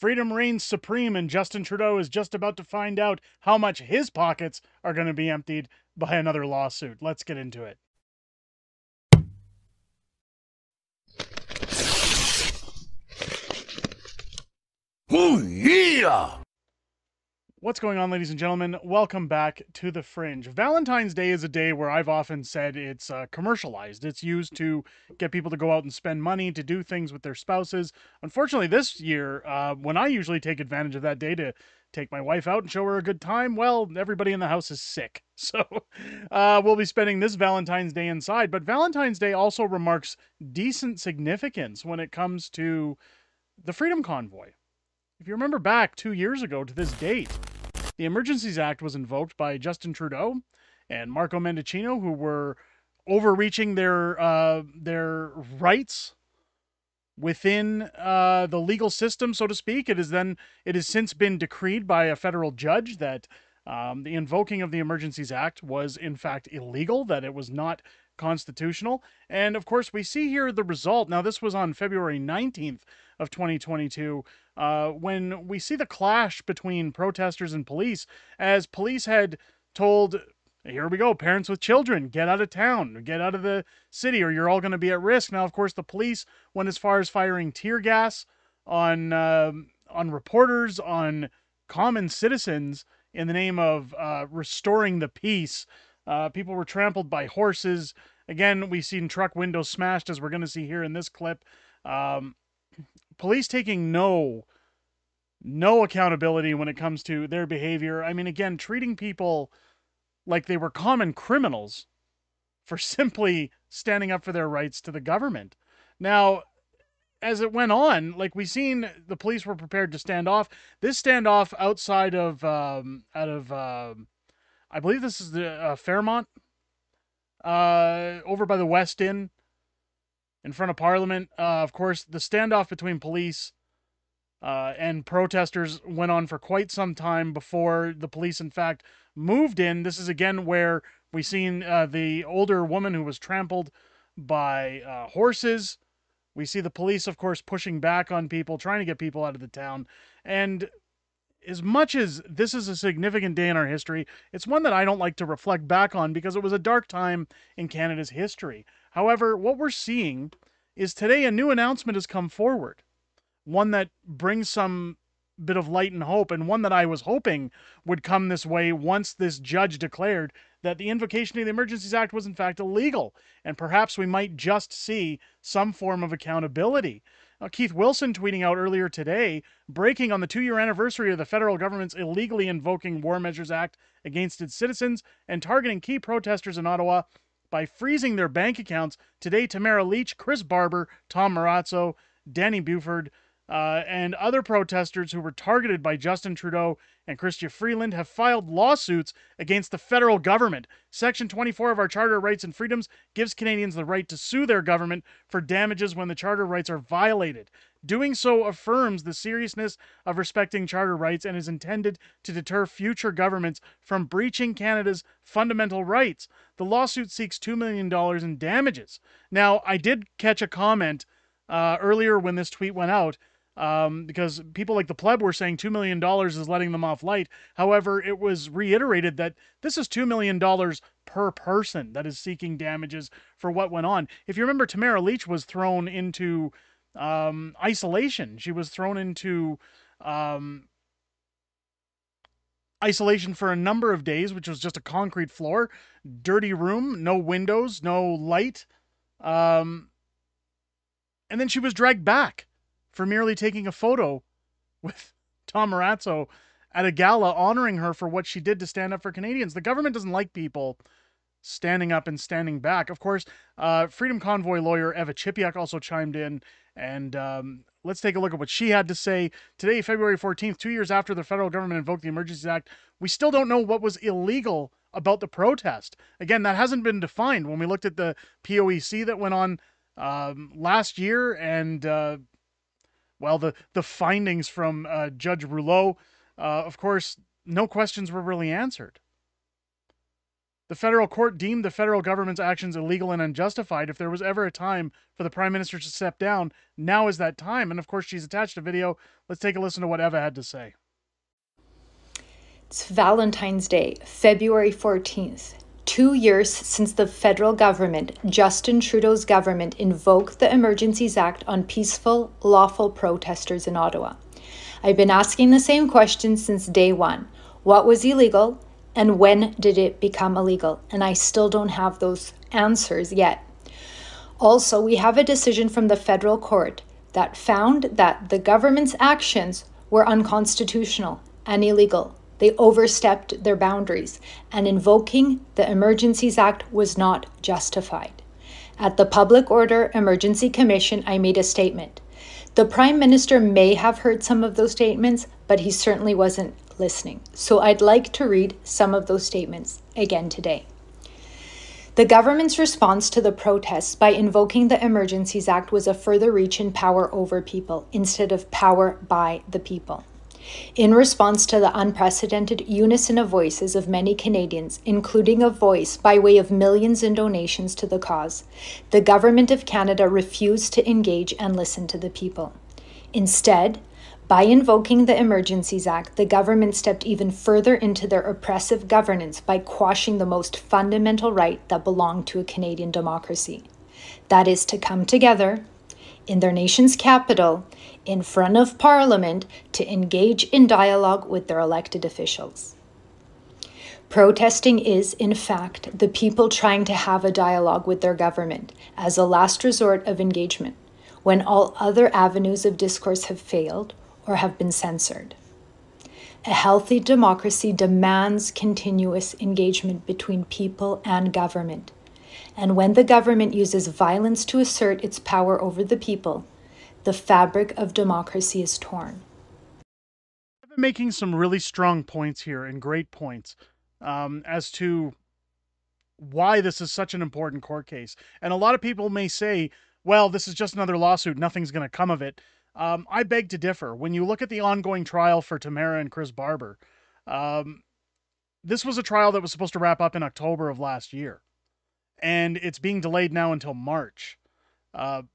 Freedom reigns supreme, and Justin Trudeau is just about to find out how much his pockets are going to be emptied by another lawsuit. Let's get into it. Oh, yeah! What's going on, ladies and gentlemen? Welcome back to The Fringe. Valentine's Day is a day where I've often said it's commercialized. It's used to get people to go out and spend money, to do things with their spouses. Unfortunately, this year, when I usually take advantage of that day to take my wife out and show her a good time, well, everybody in the house is sick. So we'll be spending this Valentine's Day inside. But Valentine's Day also remarks decent significance when it comes to the Freedom Convoy. If you remember back 2 years ago to this date, the Emergencies Act was invoked by Justin Trudeau and Marco Mendicino, who were overreaching their rights within the legal system, so to speak. It has since been decreed by a federal judge that the invoking of the Emergencies Act was in fact illegal, that it was not constitutional. And of course, we see here the result. Now, this was on February 19th of 2022, when we see the clash between protesters and police, as police had told, here we go, parents with children, get out of town, get out of the city, or you're all going to be at risk. Now, of course, the police went as far as firing tear gas on reporters, on common citizens, in the name of restoring the peace. People were trampled by horses. Again, we've seen truck windows smashed, as we're going to see here in this clip. Police taking no accountability when it comes to their behavior. I mean, again, treating people like they were common criminals for simply standing up for their rights to the government. Now, as it went on, like we seen, the police were prepared to stand off. This standoff outside of, I believe this is the Fairmont, over by the West Inn, in front of Parliament. Of course, the standoff between police and protesters went on for quite some time before the police, in fact, moved in. This is again where we seen the older woman who was trampled by horses. We see the police, of course, pushing back on people, trying to get people out of the town. And as much as this is a significant day in our history, it's one that I don't like to reflect back on because it was a dark time in Canada's history. However, what we're seeing is today a new announcement has come forward, one that brings some bit of light and hope, and one that I was hoping would come this way once this judge declared that the invocation of the Emergencies Act was in fact illegal, and perhaps we might just see some form of accountability. Keith Wilson tweeting out earlier today, breaking on the 2-year anniversary of the federal government's illegally invoking War Measures Act against its citizens and targeting key protesters in Ottawa by freezing their bank accounts. Today, Tamara Leach, Chris Barber, Tom Marazzo, Danny Buford, and other protesters who were targeted by Justin Trudeau and Chrystia Freeland have filed lawsuits against the federal government. Section 24 of our Charter of Rights and Freedoms gives Canadians the right to sue their government for damages when the Charter rights are violated. Doing so affirms the seriousness of respecting Charter rights and is intended to deter future governments from breaching Canada's fundamental rights. The lawsuit seeks $2 million in damages. Now, I did catch a comment earlier when this tweet went out, because people like the pleb were saying $2 million is letting them off light. However, it was reiterated that this is $2 million per person that is seeking damages for what went on. If you remember, Tamara Leach was thrown into isolation. She was thrown into isolation for a number of days, which was just a concrete floor, dirty room, no windows, no light. And then she was dragged back for merely taking a photo with Tom Marazzo at a gala honoring her for what she did to stand up for Canadians. The government doesn't like people standing up and standing back. Of course, Freedom Convoy lawyer Eva Chipiak also chimed in, and let's take a look at what she had to say. Today, February 14th, 2 years after the federal government invoked the Emergencies Act, we still don't know what was illegal about the protest. Again, that hasn't been defined. When we looked at the POEC that went on last year, and well, the findings from Judge Rouleau, of course, no questions were really answered. The federal court deemed the federal government's actions illegal and unjustified. If there was ever a time for the prime minister to step down, now is that time. And of course, she's attached a video. Let's take a listen to what Eva had to say. It's Valentine's Day, February 14th. 2 years since the federal government, Justin Trudeau's government, invoked the Emergencies Act on peaceful, lawful protesters in Ottawa. I've been asking the same question since day one. What was illegal and when did it become illegal? And I still don't have those answers yet. Also, we have a decision from the federal court that found that the government's actions were unconstitutional and illegal. They overstepped their boundaries, and invoking the Emergencies Act was not justified. At the Public Order Emergency Commission, I made a statement. The Prime Minister may have heard some of those statements, but he certainly wasn't listening. So I'd like to read some of those statements again today. The government's response to the protests by invoking the Emergencies Act was a further reach in power over people instead of power by the people. In response to the unprecedented unison of voices of many Canadians, including a voice by way of millions in donations to the cause, the Government of Canada refused to engage and listen to the people. Instead, by invoking the Emergencies Act, the government stepped even further into their oppressive governance by quashing the most fundamental right that belonged to a Canadian democracy. That is to come together in their nation's capital, in front of Parliament, to engage in dialogue with their elected officials. Protesting is, in fact, the people trying to have a dialogue with their government as a last resort of engagement, when all other avenues of discourse have failed or have been censored. A healthy democracy demands continuous engagement between people and government. And when the government uses violence to assert its power over the people, the fabric of democracy is torn. I've been making some really strong points here and great points as to why this is such an important court case. And a lot of people may say, well, this is just another lawsuit. Nothing's going to come of it. I beg to differ. When you look at the ongoing trial for Tamara and Chris Barber, this was a trial that was supposed to wrap up in October of last year. And it's being delayed now until March,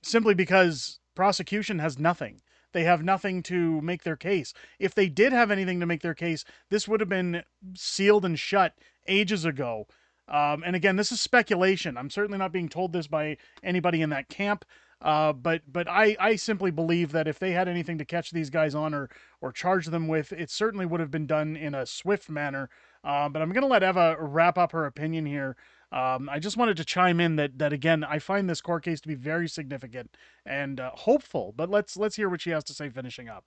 simply because prosecution has nothing. They have nothing to make their case. If they did have anything to make their case, this would have been sealed and shut ages ago. And again, this is speculation. I'm certainly not being told this by anybody in that camp. But I simply believe that if they had anything to catch these guys on or charge them with, it certainly would have been done in a swift manner. But I'm going to let Eva wrap up her opinion here. I just wanted to chime in that again, I find this court case to be very significant and hopeful. But let's hear what she has to say finishing up.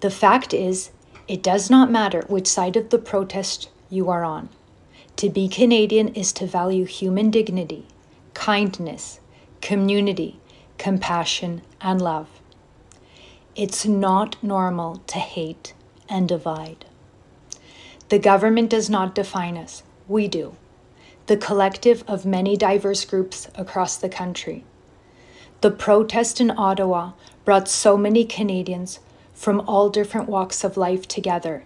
The fact is, it does not matter which side of the protest you are on. To be Canadian is to value human dignity, kindness, community, compassion, and love. It's not normal to hate and divide. The government does not define us. We do. The collective of many diverse groups across the country. The protest in Ottawa brought so many Canadians from all different walks of life together.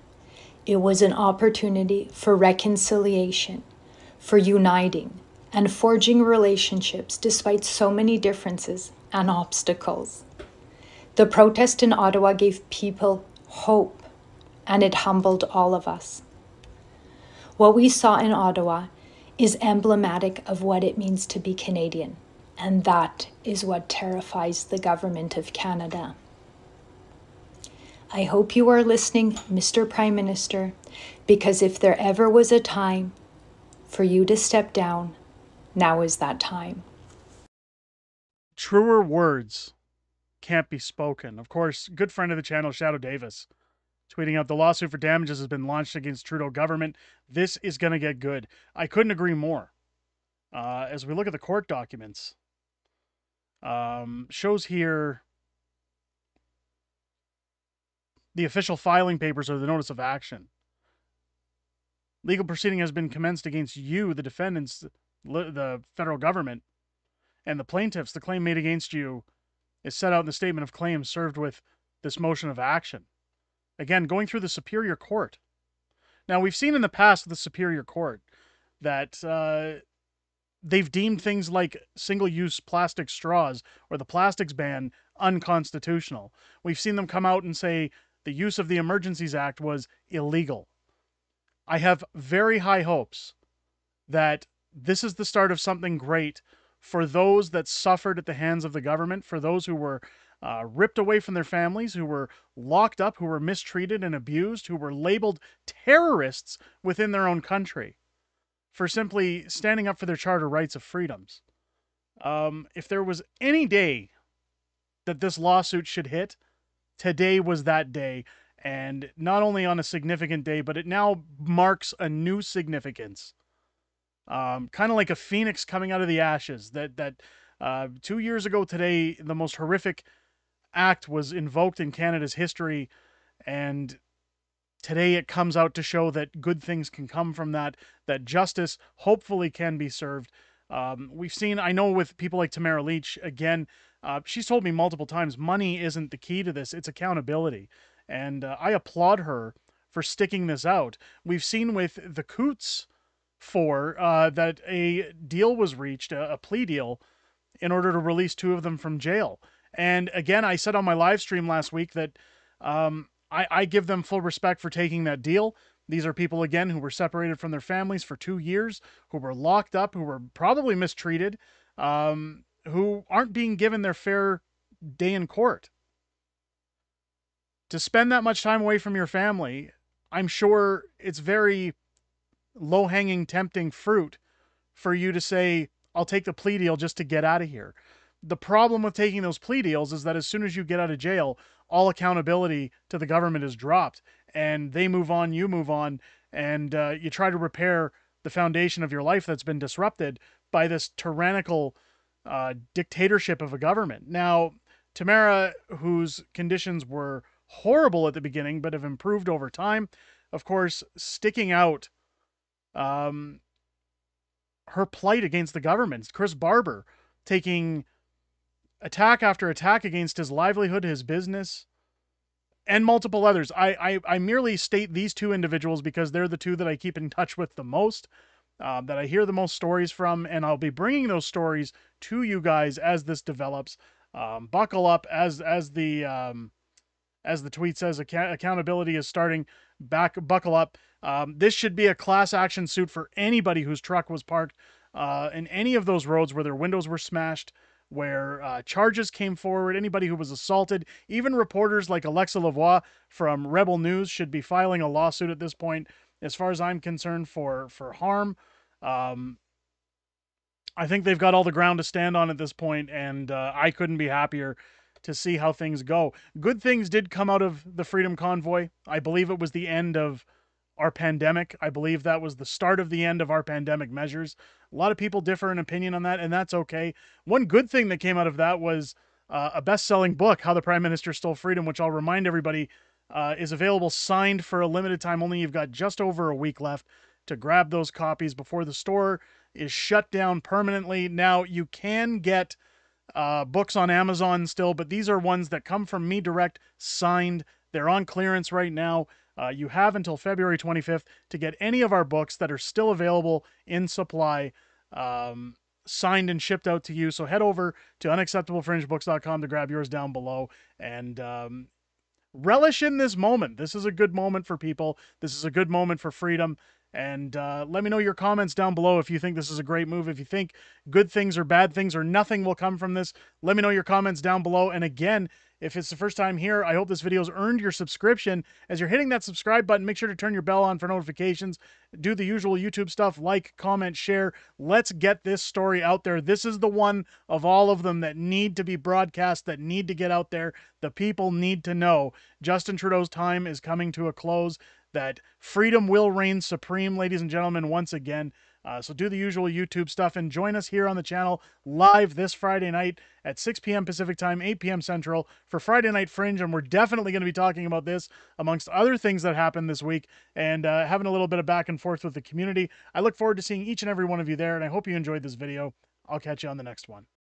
It was an opportunity for reconciliation, for uniting, and forging relationships despite so many differences and obstacles. The protest in Ottawa gave people hope, and it humbled all of us. What we saw in Ottawa is emblematic of what it means to be Canadian, and that is what terrifies the Government of Canada. I hope you are listening, Mr. Prime Minister, because if there ever was a time for you to step down, now is that time. Truer words can't be spoken. Of course, good friend of the channel, Shadow Davis, tweeting out the lawsuit for damages has been launched against Trudeau government. This is going to get good. I couldn't agree more. As we look at the court documents, shows here the official filing papers or the notice of action. Legal proceeding has been commenced against you, the defendants, the federal government, and the plaintiffs. The claim made against you is set out in the statement of claims served with this motion of action. Again, going through the Superior Court. Now, we've seen in the past with the Superior Court, that they've deemed things like single-use plastic straws or the plastics ban unconstitutional. We've seen them come out and say the use of the Emergencies Act was illegal. I have very high hopes that this is the start of something great for those that suffered at the hands of the government, for those who were ripped away from their families, who were locked up, who were mistreated and abused, who were labeled terrorists within their own country for simply standing up for their charter rights of freedoms. If there was any day that this lawsuit should hit, today was that day. And not only on a significant day, but it now marks a new significance. Kind of like a phoenix coming out of the ashes. That 2 years ago today, the most horrific act was invoked in Canada's history, and today it comes out to show that good things can come from that, that justice hopefully can be served. We've seen, I know with people like Tamara Leach, again, she's told me multiple times, money isn't the key to this, it's accountability. And I applaud her for sticking this out. We've seen with the Coots that a deal was reached, a plea deal, in order to release two of them from jail. And again, I said on my live stream last week that I give them full respect for taking that deal. These are people, again, who were separated from their families for 2 years, who were locked up, who were probably mistreated, who aren't being given their fair day in court. To spend that much time away from your family, I'm sure it's very low-hanging, tempting fruit for you to say, I'll take the plea deal just to get out of here. The problem with taking those plea deals is that as soon as you get out of jail, all accountability to the government is dropped, and they move on, you move on, and you try to repair the foundation of your life that's been disrupted by this tyrannical dictatorship of a government. Now, Tamara, whose conditions were horrible at the beginning but have improved over time, of course, sticking out her plight against the government. Chris Barber taking attack after attack against his livelihood, his business, and multiple others. I merely state these two individuals because they're the two that I keep in touch with the most, that I hear the most stories from, and I'll be bringing those stories to you guys as this develops. Buckle up, as the tweet says, accountability is starting. Buckle up. This should be a class action suit for anybody whose truck was parked in any of those roads where their windows were smashed, where charges came forward, anybody who was assaulted. Even reporters like Alexa Lavoie from Rebel News should be filing a lawsuit at this point, as far as I'm concerned, for harm. I think they've got all the ground to stand on at this point, and I couldn't be happier to see how things go. Good things did come out of the Freedom Convoy. I believe it was the end of our pandemic. I believe that was the start of the end of our pandemic measures. A lot of people differ in opinion on that, and that's okay. One good thing that came out of that was a best-selling book, How the Prime Minister Stole Freedom, which I'll remind everybody is available signed for a limited time only. You've got just over a week left to grab those copies before the store is shut down permanently. Now, you can get books on Amazon still, but these are ones that come from me direct, signed. They're on clearance right now. You have until February 25th to get any of our books that are still available in supply, signed and shipped out to you. So head over to unacceptablefringebooks.com to grab yours down below, and relish in this moment. This is a good moment for people. This is a good moment for freedom. And let me know your comments down below if you think this is a great move. If you think good things or bad things or nothing will come from this, let me know your comments down below. And again, if it's the first time here, I hope this video's earned your subscription. As you're hitting that subscribe button, make sure to turn your bell on for notifications. Do the usual YouTube stuff, like, comment, share. Let's get this story out there. This is the one of all of them that need to be broadcast, that need to get out there. The people need to know Justin Trudeau's time is coming to a close, that freedom will reign supreme, ladies and gentlemen, once again. So do the usual YouTube stuff and join us here on the channel live this Friday night at 6 p.m. Pacific time, 8 p.m. Central for Friday Night Fringe. And we're definitely going to be talking about this amongst other things that happened this week, and having a little bit of back and forth with the community. I look forward to seeing each and every one of you there, and I hope you enjoyed this video. I'll catch you on the next one.